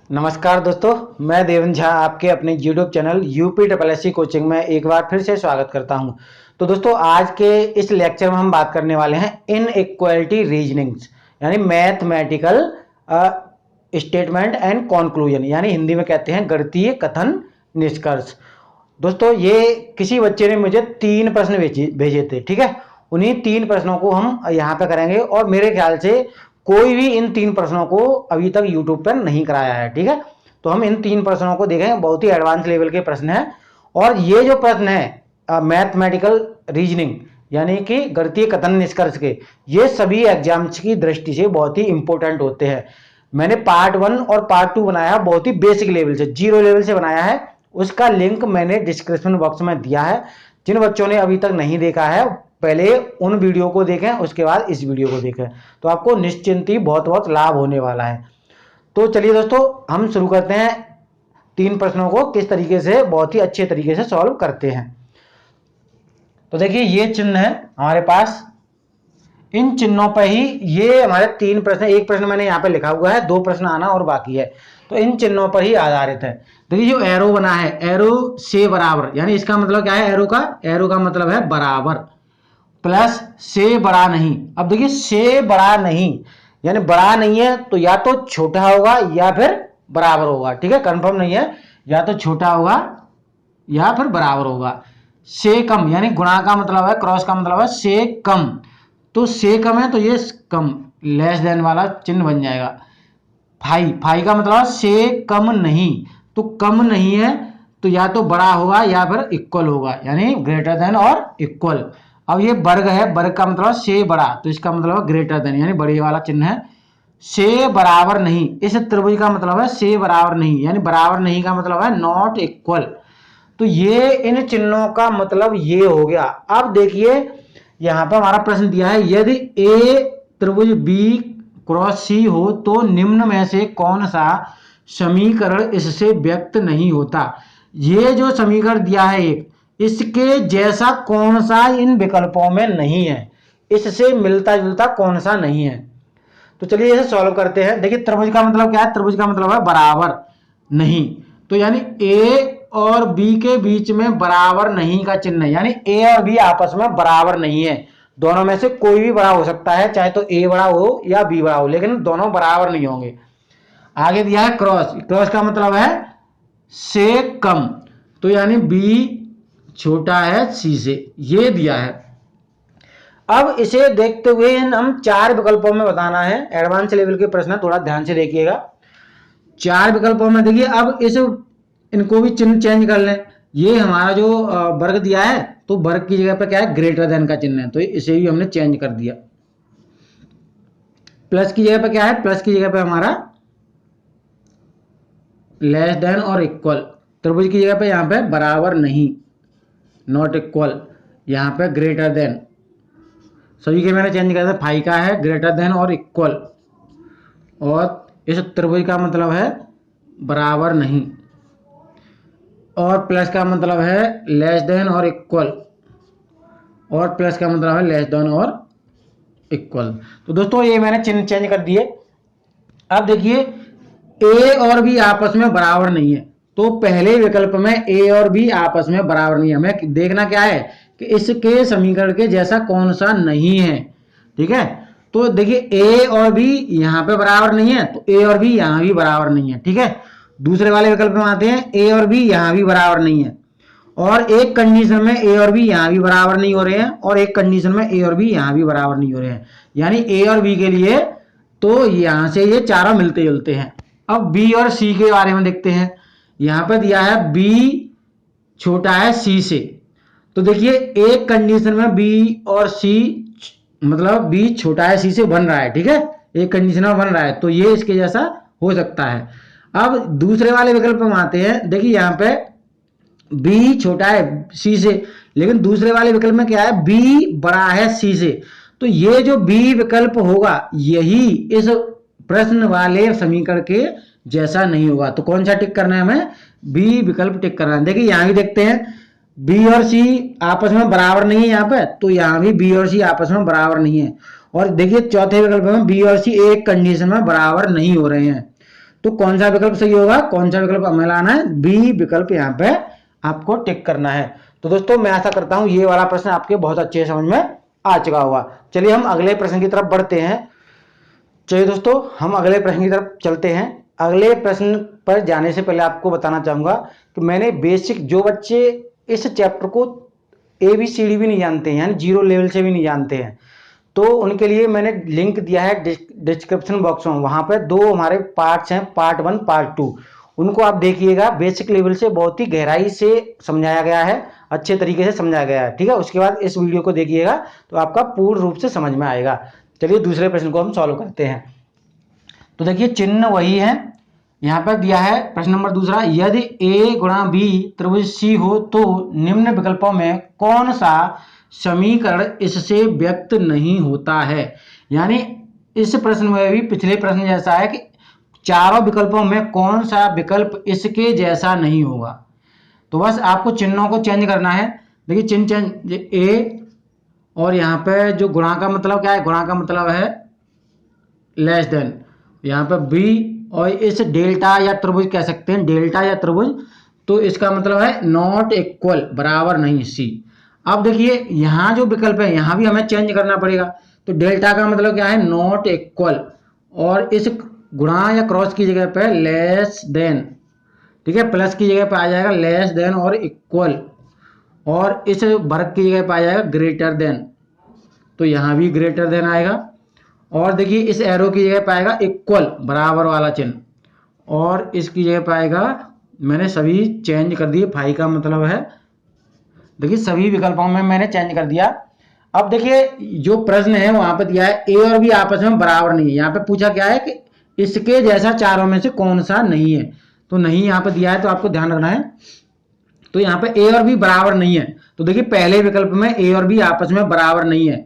नमस्कार दोस्तों, मैं देवन झा आपके अपने YouTube चैनल UPSSC कोचिंग में एक बार फिर से स्वागत करता हूं। तो दोस्तों, आज के इस लेक्चर में हम बात करने वाले हैं इनइक्वालिटी रीजनिंग्स यानी मैथमेटिकल स्टेटमेंट एंड कॉन्क्लूजन, यानी हिंदी में कहते हैं गणितीय कथन निष्कर्ष। दोस्तों, ये किसी बच्चे ने मुझे 3 प्रश्न भेजे थे, ठीक है। उन्हीं 3 प्रश्नों को हम यहाँ पे करेंगे और मेरे ख्याल से कोई भी इन 3 प्रश्नों को अभी तक YouTube पर नहीं कराया है, ठीक है। तो हम इन 3 प्रश्नों को देखेंगे, बहुत ही एडवांस लेवल के प्रश्न हैं। और ये जो प्रश्न है मैथमेटिकल रीजनिंग यानी कि गणितीय कथन निष्कर्ष के, ये सभी एग्जाम्स की दृष्टि से बहुत ही इंपॉर्टेंट होते हैं। मैंने पार्ट 1 और पार्ट 2 बनाया बहुत ही बेसिक लेवल से, 0 लेवल से बनाया है। उसका लिंक मैंने डिस्क्रिप्शन बॉक्स में दिया है। जिन बच्चों ने अभी तक नहीं देखा है, पहले उन वीडियो को देखें, उसके बाद इस वीडियो को देखें, तो आपको निश्चिंत ही बहुत लाभ होने वाला है। तो चलिए दोस्तों, हम शुरू करते हैं 3 प्रश्नों को किस तरीके से बहुत ही अच्छे तरीके से सॉल्व करते हैं। तो देखिए, ये चिन्ह है हमारे पास, इन चिन्हों पर ही ये हमारे 3 प्रश्न, एक प्रश्न मैंने यहाँ पे लिखा हुआ है, 2 प्रश्न आना और बाकी है, तो इन चिन्हों पर ही आधारित है। देखिए, जो एरो बना है, एरो से बराबर, यानी इसका मतलब क्या है, एरो का मतलब है बराबर, प्लस से बड़ा नहीं। अब देखिए, से बड़ा नहीं यानी बड़ा नहीं है तो या तो छोटा होगा या फिर बराबर होगा, ठीक है। कंफर्म नहीं है, या तो छोटा होगा या फिर बराबर होगा। से कम यानी गुणा का मतलब है, क्रॉस का मतलब है से कम, तो से कम है तो ये कम, लेस देन वाला चिन्ह बन जाएगा। फाई का मतलब से कम नहीं, तो कम नहीं है तो या तो बड़ा होगा या फिर इक्वल होगा, यानी ग्रेटर देन और इक्वल। अब ये वर्ग है, वर्ग का मतलब से बड़ा, तो इसका मतलब ग्रेटर देन यानी बड़े वाला चिन्ह है। से बराबर नहीं, इस त्रिभुज का मतलब है से बराबर नहीं, यानी बराबर नहीं का मतलब है नॉट इक्वल। तो ये इन चिन्हों का मतलब ये हो गया। अब देखिए, यहाँ पर हमारा प्रश्न दिया है, यदि ए त्रिभुज बी क्रॉस सी हो तो निम्न में से कौन सा समीकरण इससे व्यक्त नहीं होता। ये जो समीकरण दिया है एक, इसके जैसा कौन सा इन विकल्पों में नहीं है, इससे मिलता जुलता कौन सा नहीं है। तो चलिए इसे सॉल्व करते हैं। देखिए, त्रिभुज का मतलब क्या है, त्रिभुज का मतलब है बराबर नहीं, तो यानी ए और बी के बीच में बराबर नहीं का चिन्ह है, यानी ए और बी आपस में बराबर नहीं है। दोनों में से कोई भी बड़ा हो सकता है, चाहे तो ए बड़ा हो या बी बड़ा हो, लेकिन दोनों बराबर नहीं होंगे। आगे दिया है क्रॉस, क्रॉस का मतलब है से कम, तो यानी बी छोटा है सी से, ये दिया है। अब इसे देखते हुए हम 4 विकल्पों में बताना है। एडवांस लेवल के प्रश्न, थोड़ा ध्यान से देखिएगा। 4 विकल्पों में देखिए, अब इनको भी चिन्ह चेंज कर लें। ये हमारा जो वर्ग दिया है, तो वर्ग की जगह पे क्या है, ग्रेटर देन का चिन्ह है, तो इसे भी हमने चेंज कर दिया। प्लस की जगह पे क्या है, प्लस की जगह पे हमारा लेस देन और इक्वल। त्रिभुज की जगह पे यहाँ पे बराबर नहीं, नॉट इक्वल, यहाँ पे ग्रेटर देन, सभी के मैंने चेंज कर दिया। फाई का है ग्रेटर देन और इक्वल, और इस त्रिभुज का मतलब है बराबर नहीं, और प्लस का मतलब है लेस देन और इक्वल, और प्लस का मतलब है लेस देन और इक्वल। तो दोस्तों, ये मैंने चिन्ह चेंज कर दिए। अब देखिए, ए और बी आपस में बराबर नहीं है, तो पहले विकल्प में ए और बी आपस में बराबर नहीं है। हमें देखना क्या है कि इसके समीकरण के जैसा कौन सा नहीं है, ठीक है। तो देखिए, ए और बी यहाँ पे बराबर नहीं है, तो ए और बी यहाँ भी बराबर नहीं है, ठीक है। दूसरे वाले विकल्प में आते हैं, ए और बी यहाँ भी बराबर नहीं है, और एक कंडीशन में ए और बी यहाँ भी बराबर नहीं हो रहे हैं, और एक कंडीशन में ए और बी यहाँ भी बराबर नहीं हो रहे हैं, यानी ए और बी के लिए तो यहाँ से ये चारों मिलते जुलते हैं। अब बी और सी के बारे में देखते हैं। यहाँ पर दिया है बी छोटा है सी से, तो देखिए, एक कंडीशन में बी और सी मतलब बी छोटा है सी से बन रहा है, ठीक है, एक कंडीशन में बन रहा है, तो ये इसके जैसा हो सकता है। अब दूसरे वाले विकल्प में आते हैं। देखिए, यहाँ पे बी छोटा है सी से, लेकिन दूसरे वाले विकल्प में क्या है, बी बड़ा है सी से, तो ये जो बी विकल्प होगा यही इस प्रश्न वाले समीकरण के जैसा नहीं होगा। तो कौन सा टिक करना है, हमें बी विकल्प टिक करना है। देखिए, यहाँ भी देखते हैं, बी और सी आपस में बराबर नहीं है यहाँ पे, तो यहाँ भी बी और सी आपस में बराबर नहीं है। और देखिए, चौथे विकल्प में बी और सी एक कंडीशन में बराबर नहीं हो रहे हैं, तो कौन सा विकल्प सही होगा, कौन सा विकल्प हमें लाना है, बी विकल्प यहाँ पे आपको टिक करना है। तो दोस्तों मैं आशा करता हूं ये वाला प्रश्न आपके बहुत अच्छे समझ में आ चुका होगा। चलिए हम अगले प्रश्न की तरफ बढ़ते हैं। चलिए दोस्तों हम अगले प्रश्न की तरफ चलते हैं। अगले प्रश्न पर जाने से पहले आपको बताना चाहूंगा कि मैंने बेसिक, जो बच्चे इस चैप्टर को ABCD भी नहीं जानते हैं, यानी 0 लेवल से भी नहीं जानते हैं, तो उनके लिए मैंने लिंक दिया है डिस्क्रिप्शन बॉक्स में। वहां पर 2 हमारे पार्ट्स हैं, पार्ट 1 पार्ट 2, उनको आप देखिएगा। बेसिक लेवल से बहुत ही गहराई से समझाया गया है, अच्छे तरीके से समझाया गया है, ठीक है। उसके बाद इस वीडियो को देखिएगा तो आपका पूर्ण रूप से समझ में आएगा। चलिए दूसरे प्रश्न को हम सॉल्व करते हैं। तो देखिए चिन्ह वही है, यहाँ पर दिया है प्रश्न नंबर दूसरा, यदि A गुणा B त्रिभुज C हो तो निम्न विकल्पों में कौन सा समीकरण इससे व्यक्त नहीं होता है। यानी इस प्रश्न में भी पिछले प्रश्न जैसा है कि चारों विकल्पों में कौन सा विकल्प इसके जैसा नहीं होगा। तो बस आपको चिन्हों को चेंज करना है। देखिए चिन्ह चेंज, A और यहाँ पे जो गुणा का मतलब क्या है, गुणा का मतलब है लेस देन, यहाँ पे B, और इस डेल्टा या त्रिभुज कह सकते हैं, डेल्टा या त्रिभुज, तो इसका मतलब है नॉट इक्वल, बराबर नहीं, C। अब देखिए यहाँ जो विकल्प है यहाँ भी हमें चेंज करना पड़ेगा। तो डेल्टा का मतलब क्या है, नॉट इक्वल, और इस गुणा या क्रॉस की जगह पे लेस देन, ठीक है, प्लस की जगह पे आ जाएगा लेस देन और इक्वल, और इस वर्ग की जगह पे आ जाएगा ग्रेटर देन, तो यहाँ भी ग्रेटर देन आएगा। और देखिए इस एरो की जगह पे आएगा इक्वल, बराबर वाला चिन्ह, और इसकी जगह पे आएगा, मैंने सभी चेंज कर दिए, फाई का मतलब है, देखिए सभी विकल्पों में मैंने चेंज कर दिया। अब देखिए जो प्रश्न है वहां पर दिया है A और B आपस में बराबर नहीं है। यहाँ पे पूछा क्या है कि इसके जैसा चारों में से कौन सा नहीं है, तो नहीं यहाँ पे दिया है, तो आपको ध्यान रखना है। तो यहाँ पे A और B बराबर नहीं है, तो देखिए पहले विकल्प में A और B आपस में बराबर नहीं है,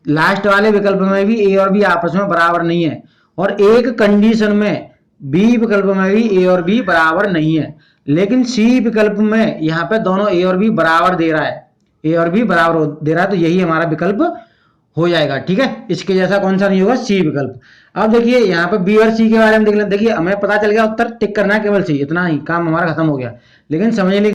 लास्ट वाले विकल्प में भी A और B आपस में बराबर नहीं है, और एक कंडीशन में B विकल्प में भी A और B बराबर नहीं है, लेकिन C विकल्प में यहाँ पे दोनों A और B बराबर दे रहा है, A और B बराबर दे रहा है, तो यही हमारा विकल्प हो जाएगा, ठीक है। इसके जैसा कौन सा नहीं होगा, C विकल्प। अब देखिए यहाँ पे B और C के बारे में देख लें। देखिए हमें पता चल गया उत्तर टिक करना है केवल C, इतना ही काम हमारा खत्म हो गया। लेकिन समझने